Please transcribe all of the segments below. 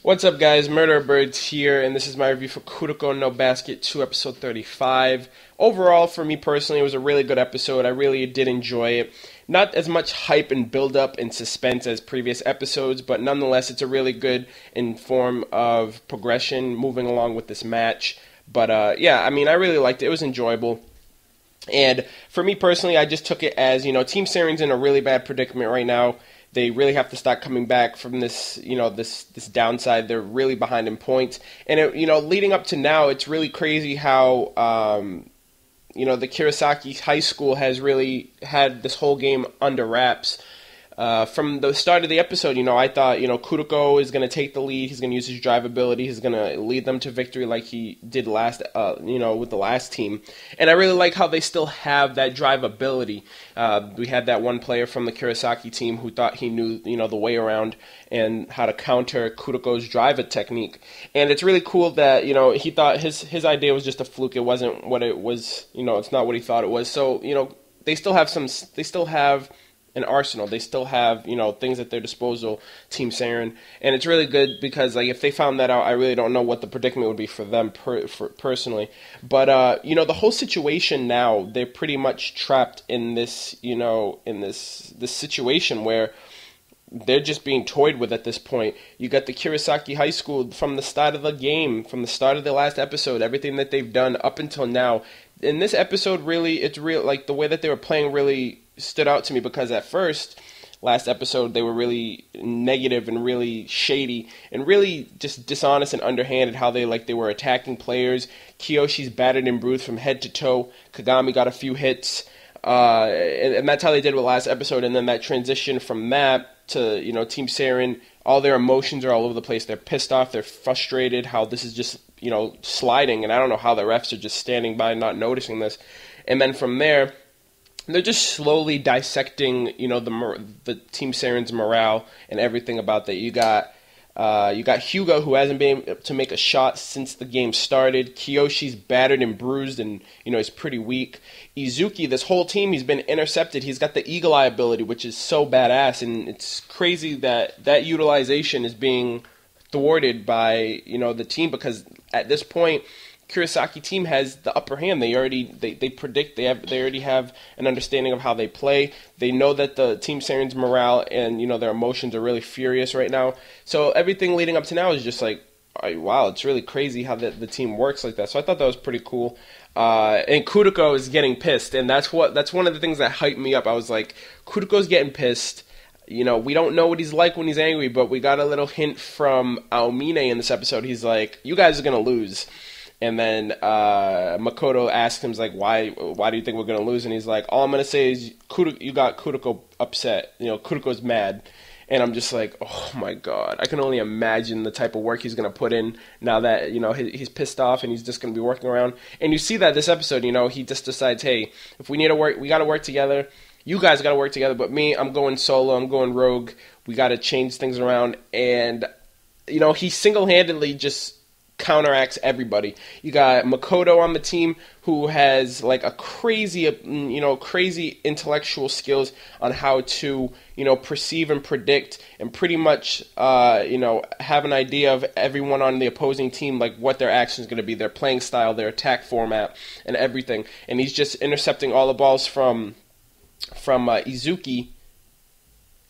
What's up, guys? MurderofBirds here, and this is my review for Kuroko no Basket 2, episode 35. Overall, for me personally, it was a really good episode. I really did enjoy it. Not as much hype and build-up and suspense as previous episodes, but nonetheless, it's a really good in form of progression moving along with this match. But yeah, I mean, I really liked it. It was enjoyable. And for me personally, I just took it as, Team Seirin's in a really bad predicament right now. They really have to start coming back from this, this downside. They're really behind in points. And, leading up to now, it's really crazy how, the Kirisaki High School has really had this whole game under wraps. From the start of the episode, I thought, Kuroko is going to take the lead. He's going to use his drive ability. He's going to lead them to victory like he did last, with the last team. And I really like how they still have that drive ability. We had that one player from the Kirisaki team who thought he knew, the way around and how to counter Kuroko's drive technique. And it's really cool that, he thought his idea was just a fluke. It wasn't what it was, it's not what he thought it was. So, they still have an arsenal. They still have, things at their disposal, Team Seirin. And it's really good because, if they found that out, I really don't know what the predicament would be for them personally. But, the whole situation now, they're pretty much trapped in this, in this situation where they're just being toyed with at this point. You got the Kirisaki High School from the start of the game, from the start of the last episode, everything that they've done up until now. In this episode, really, it's real, the way that they were playing really stood out to me because at first, last episode, they were really negative and really shady and really just dishonest and underhanded how they were attacking players. Kiyoshi's battered and bruised from head to toe. Kagami got a few hits. And that's how they did with last episode. And then that transition from that to, Team Seirin, all their emotions are all over the place. They're pissed off. They're frustrated how this is just, sliding. And I don't know how the refs are just standing by not noticing this. And then from there, they're just slowly dissecting, the Team Seirin's morale and everything about that. You got Hyuga, who hasn't been able to make a shot since the game started. Kiyoshi's battered and bruised and, he's pretty weak. Izuki, this whole team, he's been intercepted. He's got the eagle eye ability, which is so badass, and it's crazy that utilization is being thwarted by, the team, because at this point, Kirisaki team has the upper hand. They predict, they already have an understanding of how they play. They know that the Team Seirin's morale and their emotions are really furious right now. So everything leading up to now is just wow, it's really crazy how the team works like that. So I thought that was pretty cool. And Kuroko is getting pissed, and that's one of the things that hyped me up. I was like, Kuroko's getting pissed. We don't know what he's like when he's angry, but we got a little hint from Aomine in this episode. He's like, you guys are gonna lose. And then Makoto asks him, why do you think we're going to lose? And he's like, all I'm going to say is you got Kuroko upset. Kuroko's mad. And I'm just like, oh, my God. I can only imagine the type of work he's going to put in now that, he's pissed off and he's just going to be working around. And you see that this episode, he just decides, hey, if we need to work, we got to work together. You guys got to work together. But me, I'm going solo. I'm going rogue. We got to change things around. And, he single-handedly just counteracts everybody. You got Makoto on the team who has a crazy intellectual skills on how to, perceive and predict and pretty much, have an idea of everyone on the opposing team, what their action is going to be, their playing style, their attack format, and everything. And he's just intercepting all the balls from Izuki.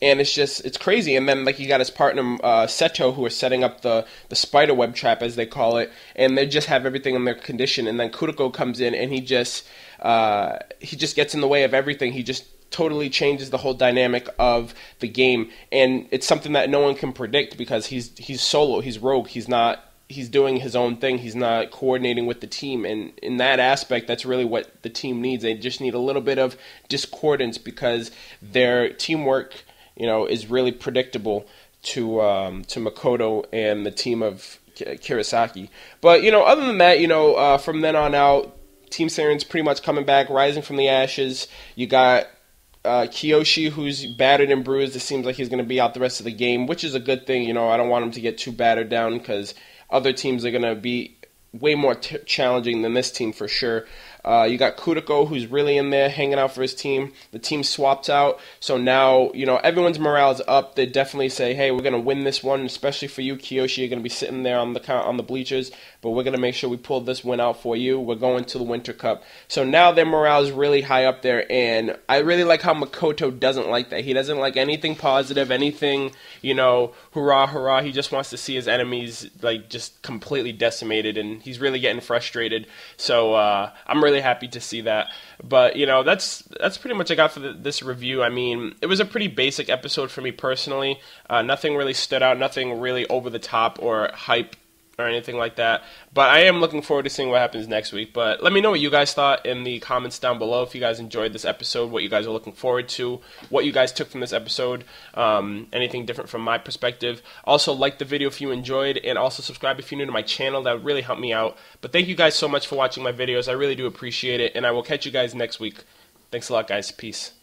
And it's crazy. And then, you got his partner, Seto, who are setting up the spider web trap, as they call it. And they just have everything in their condition. And then Kuroko comes in, and he just gets in the way of everything. He just totally changes the whole dynamic of the game. And it's something that no one can predict because he's solo. He's rogue. He's doing his own thing. He's not coordinating with the team. And in that aspect, that's really what the team needs. They just need a little bit of discordance because their teamwork is really predictable to Makoto and the team of Kirisaki. But, other than that, from then on out, Team Seirin's pretty much coming back, rising from the ashes. You got Kiyoshi, who's battered and bruised. It seems like he's going to be out the rest of the game, which is a good thing. I don't want him to get too battered down because other teams are going to be way more challenging than this team for sure. You got Kuroko, who's really in there hanging out for his team. The team swapped out, so now, you know, everyone's morale is up. They definitely say, hey, we're going to win this one, especially for you, Kiyoshi. You're going to be sitting there on the bleachers, but we're going to make sure we pull this win out for you. We're going to the Winter Cup. So now their morale is really high up there, and I really like how Makoto doesn't like that. He doesn't like anything positive, anything, you know, hurrah, hurrah. He just wants to see his enemies, like, just completely decimated, and he's really getting frustrated. So I'm really happy to see that. But, you know, that's pretty much I got for this review. I mean, it was a pretty basic episode for me personally. Nothing really stood out, nothing really over the top or hype or anything like that. But I am looking forward to seeing what happens next week. But let me know what you guys thought in the comments down below. If you guys enjoyed this episode, what you guys are looking forward to, what you guys took from this episode, anything different from my perspective. Also, like the video if you enjoyed, and also subscribe if you're new to my channel. That would really help me out. But thank you guys so much for watching my videos. I really do appreciate it, and I will catch you guys next week. Thanks a lot, guys. Peace.